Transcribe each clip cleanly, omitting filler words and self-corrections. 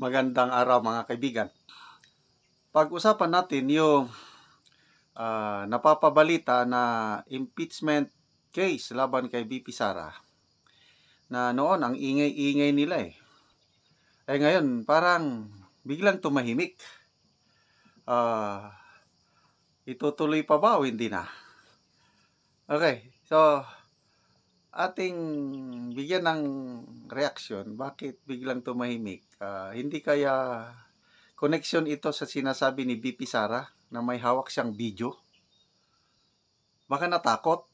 Magandang araw mga kaibigan. Pag-usapan natin yung napapabalita na impeachment case laban kay VP Sara. Na noon ang ingay-ingay nila eh. Ngayon parang biglang tumahimik. Itutuloy pa ba o hindi na? Okay, so ating bigyan ng reaksyon. Bakit biglang tumahimik? Hindi kaya connection ito sa sinasabi ni VP Sara na may hawak siyang video? Baka natakot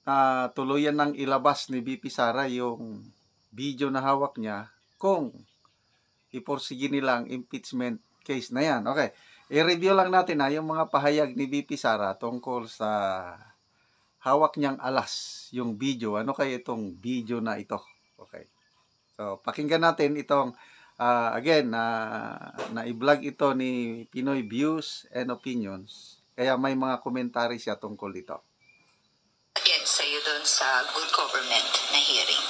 na tuluyan nang ilabas ni VP Sara yung video na hawak niya kung iporsige nilang impeachment case na yan. Okay, i-review lang natin yung mga pahayag ni VP Sara tungkol sa hawak niyang alas, yung video. Ano kaya itong video na ito? Okay. So, pakinggan natin itong, again, na i-vlog ito ni Pinoy Views and Opinions. Kaya may mga komentary siya tungkol dito. Again, sa'yo doon sa good government na hearing.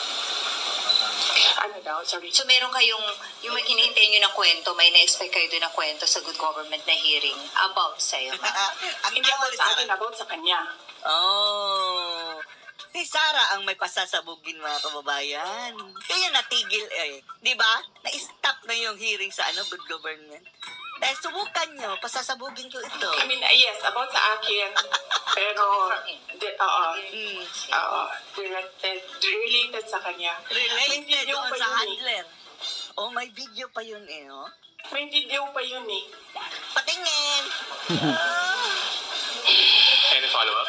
Ano daw? Sorry. So, meron kayong, yung may hinihintay nyo na kwento, may na-expect kayo doon na kwento sa good government na hearing about sa'yo, ma'am. Hindi about sa akin, about sa kanya. Oh, si Sara ang may pasasabugin, mga kababayan. Kaya natigil di ba? Na-stop na yung hearing sa good government. Dahil subukan nyo, pasasabugin ko ito. I mean, yes, about sa akin. Pero, related sa kanya. Related video doon pa sa yun handler. Oh, may video pa yun oh. May video pa yun Patingin! Any follow-up?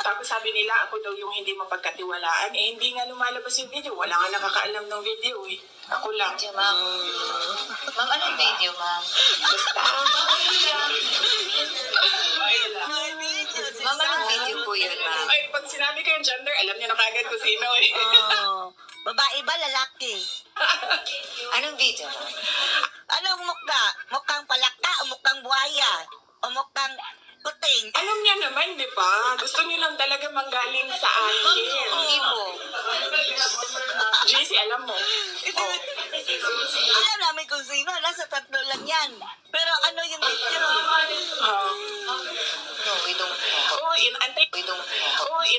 Tapos sabi nila, ako daw yung hindi mapagkatiwalaan. Hindi nga lumalabas yung video. Wala nga nakakaalam ng video Ako lang. Video, ma'am. Ma'am, anong video, ma'am? Basta. May video si Ma'am, anong Sara. video po yun, ma'am? Ay, pag sinabi ko yung gender, alam niyo na kagad kung sino Oh, babae ba, lalaki? Anong video, ma'am? Anong mukha? Mukhang palaka o mukhang buhaya? O mukhang kuting? Alam niya naman, di ba? Gusto niyo lang talaga manggaling sa akin. Hindi po. JC, alam mo. Alam namin kung sino. Nasa tatlo lang yan. Pero ano yung video? No, we don't know.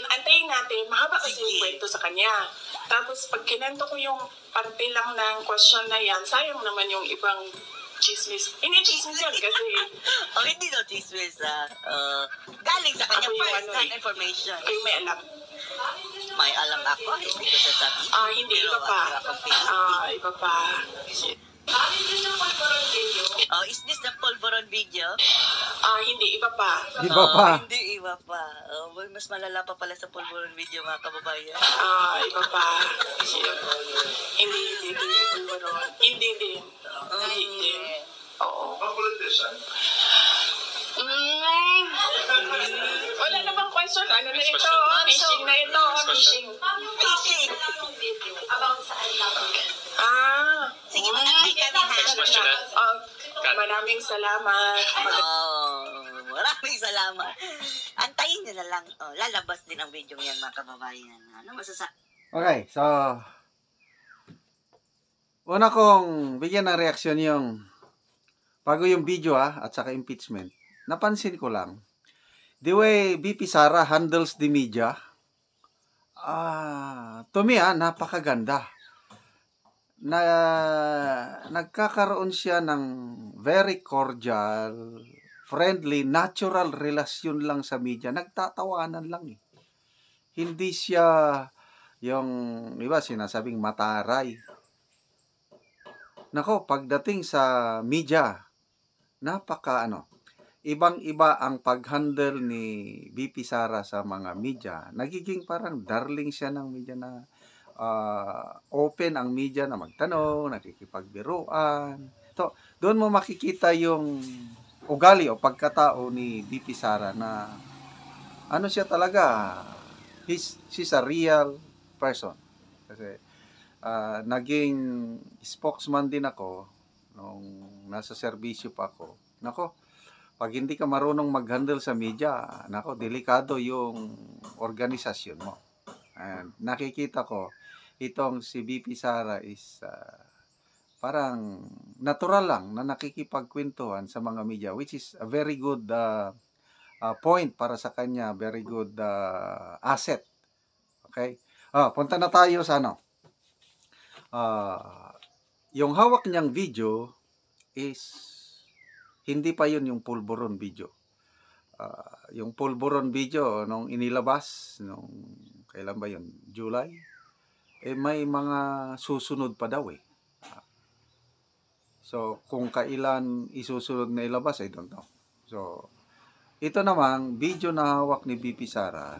Antayin natin. Mahaba kasi Sige. yung kwento sa kanya. Tapos pag kinento ko yung parte lang ng question na yan, sayang naman yung ibang chismis. Hindi chismis yun kasi O hindi daw chismis galing sa kanya Ako yung first hand information. kayo may alam. May alam ako, hindi ko sasabihin. Hindi, Pero iba pa. ako feeling. Iba pa. Oh, is this the Polvoron video? Hindi, iba pa. Iba pa. Hindi, iba pa. Mas malala pa pala sa Polvoron video, mga kababayan. Iba pa. Hindi. Hindi din. Oo. Wala na bang question? Ano na Next ito? question. Fishing na ito. Fishing. Fishing! Sige, mag-antay kami ha. Next question na. Maraming salamat. Maraming salamat. Antayin nyo na lang. Lalabas din ang video yan, mga kababayan. Ano Okay, so una kong bigyan ng reaksyon yung bago yung video at saka impeachment. Napansin ko lang the way VP Sara handles the media. To me napakaganda. Nagkakaroon siya ng very cordial, friendly, natural relasyon lang sa media. Nagtatawanan lang Hindi siya yung iba sinasabing mataray. Nako, pagdating sa media, ibang-iba ang pag-handle ni VP Sara sa mga media. Nagiging parang darling siya ng media na open ang media na magtanong, nakikipagbiruan. So, doon mo makikita yung ugali o pagkatao ni VP Sara na ano siya talaga, she's a real person. Kasi naging spokesman din ako nung nasa serbisyo pa ako. Nako, pag hindi ka marunong mag-handle sa media, delikado yung organisasyon mo. And nakikita ko, itong si VP Sara is parang natural lang na nakikipagkwentuhan sa mga media, which is a very good point para sa kanya, very good asset. Okay? Punta na tayo sa ano. Yung hawak niyang video is hindi pa yun yung pulburon video. Yung pulburon video nung inilabas nung kailan ba yun? July? May mga susunod pa daw eh. So kung kailan isusunod na ilabas, I don't know. So ito namang video na hawak ni BP Sara,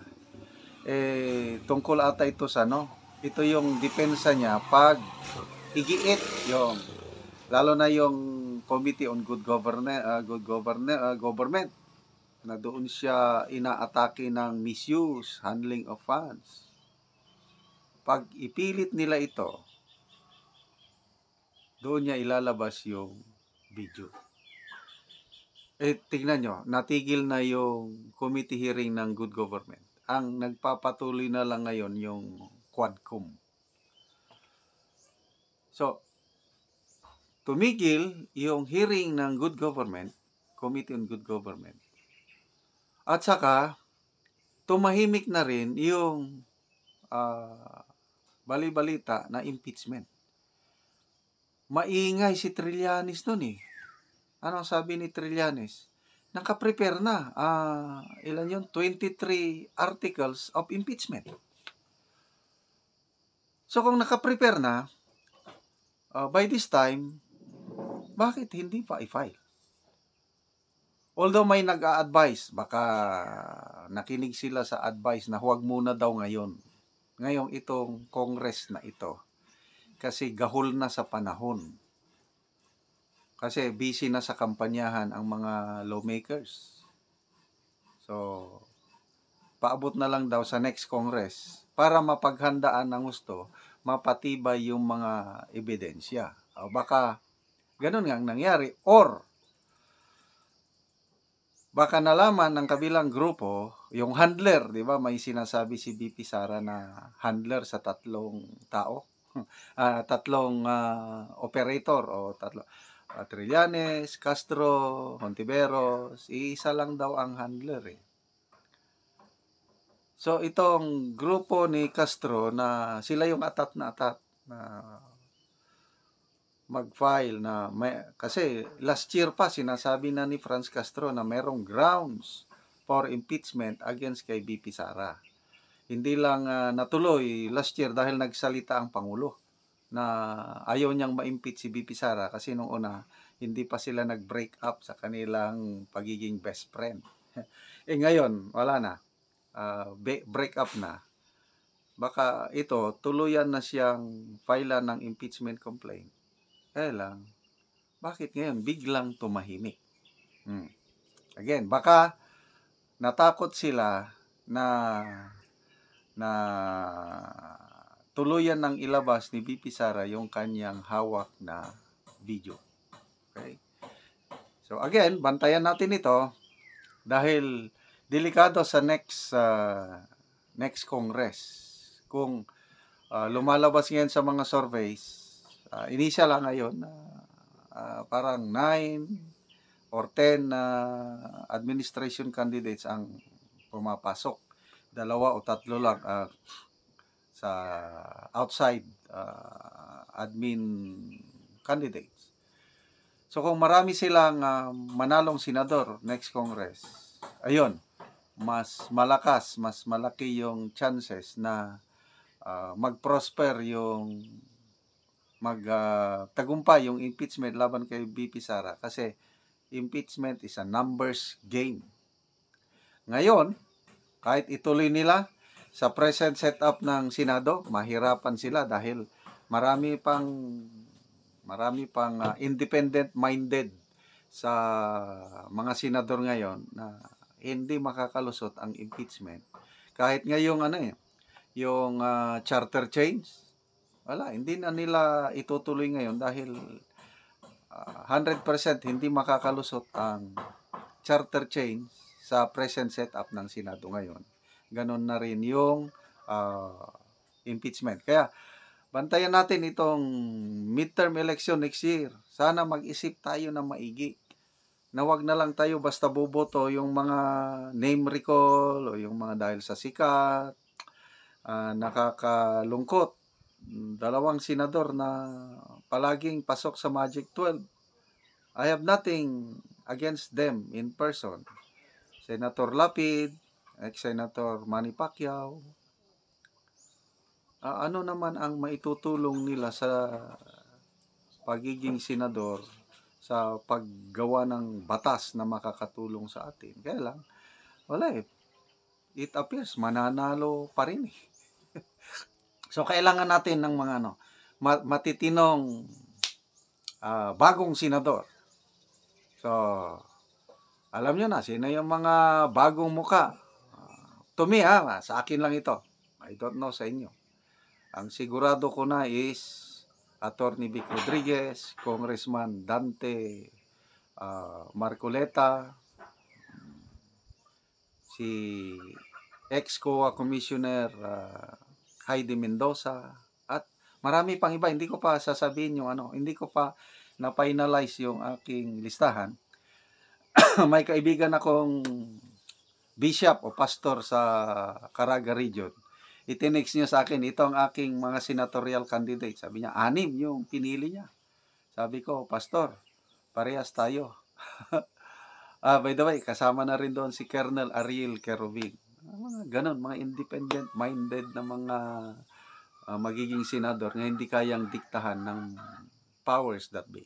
tungkol ata ito sa ito yung depensa niya pag igiit yung, lalo na yung Committee on Good Government, na doon siya inaatake ng misuse, handling of funds. Pag ipilit nila ito, doon niya ilalabas yung video. Tingnan nyo, natigil na yung committee hearing ng Good Government. Ang nagpapatuloy na lang ngayon yung Quadcom. So, tumigil yung hearing ng Good Government, Committee on Good Government. At saka, tumahimik na rin yung bali-balita na impeachment. Maingay si Trillanes nun eh. Ano ang sabi ni Trillanes? Nakaprepare na. Ilan yun? 23 articles of impeachment. So kung nakaprepare na, by this time, bakit hindi pa i-file? Although may nag-a-advise, baka nakinig sila sa advice na huwag muna daw ngayon. Ngayong itong Congress na ito. Kasi gahol na sa panahon. Kasi busy na sa kampanyahan ang mga lawmakers. So, paabot na lang daw sa next Congress para mapaghandaan ng gusto, mapatibay yung mga ebidensya. O baka ganun nga ang nangyari. Or, baka nalaman ng kabilang grupo, yung handler, di ba? May sinasabi si BP Sara na handler sa tatlong tao. Tatlong operator o tatlo. Trillanes, Castro, Hontiveros, isa lang daw ang handler eh. So itong grupo ni Castro na sila yung atat na mag-file na kasi last year pa sinasabi na ni Franz Castro na merong grounds for impeachment against kay BP Sara. Hindi lang natuloy last year dahil nagsalita ang Pangulo na ayaw niyang ma-impeach si BP Sara kasi nung una hindi pa sila nag-break up sa kanilang pagiging best friend. Ngayon, wala na. Break up na. Baka ito, tuluyan na siyang file ng impeachment complaint. Kaya lang, bakit ngayon biglang tumahimik? Again, baka natakot sila na tuluyan ng ilabas ni BP Sara yung kanyang hawak na video. Okay? So again, bantayan natin ito dahil delikado sa next Congress. Kung lumalabas ngayon sa mga surveys, initial lang ngayon, parang 9 or 10 administration candidates ang pumapasok. 2 o 3 lang sa outside admin candidates. So kung marami silang manalong senador next Congress, ayun, mas malaki yung chances na mag-prosper yung tagumpay yung impeachment laban kay BP Sara kasi impeachment is a numbers game. Ngayon, kahit ituloy nila sa present setup ng Senado, mahirapan sila dahil marami pang independent-minded sa mga senador ngayon na hindi makakalusot ang impeachment. Kahit ngayong yung charter change, wala, hindi na nila itutuloy ngayon dahil 100% hindi makakalusot ang charter change sa present setup ng Senado ngayon. Ganon na rin yung impeachment. Kaya bantayan natin itong midterm election next year. Sana mag-isip tayo na maigi. Na wag na lang tayo basta boboto yung mga name recall o yung mga dahil sa sikat. Nakakalungkot. 2 senador na palaging pasok sa Magic 12. I have nothing against them in person. Senator Lapid, ex-Senator Manny Pacquiao. Ano naman ang maitutulong nila sa pagiging senador sa paggawa ng batas na makakatulong sa atin? Kaya lang, wala eh. It appears mananalo pa rin eh. So, kailangan natin ng mga matitinong bagong senador. So, alam nyo na, sino yung mga bagong muka? To me, sa akin lang ito. I don't know sa inyo. Ang sigurado ko na is Attorney Vic Rodriguez, Congressman Dante Marcoleta, si ex-COA Commissioner Heidi Mendoza, at marami pang iba. Hindi ko pa sasabihin yung hindi ko pa na-finalize yung aking listahan. May kaibigan akong bishop o pastor sa Caraga Region. Itinext niya sa akin, ito ang aking mga senatorial candidate. Sabi niya, 6 yung pinili niya. Sabi ko, pastor, parehas tayo. By the way, kasama na rin doon si Colonel Ariel Kerubin. Mga ganon, mga independent-minded na mga magiging senador na hindi kayang diktahan ng powers that be.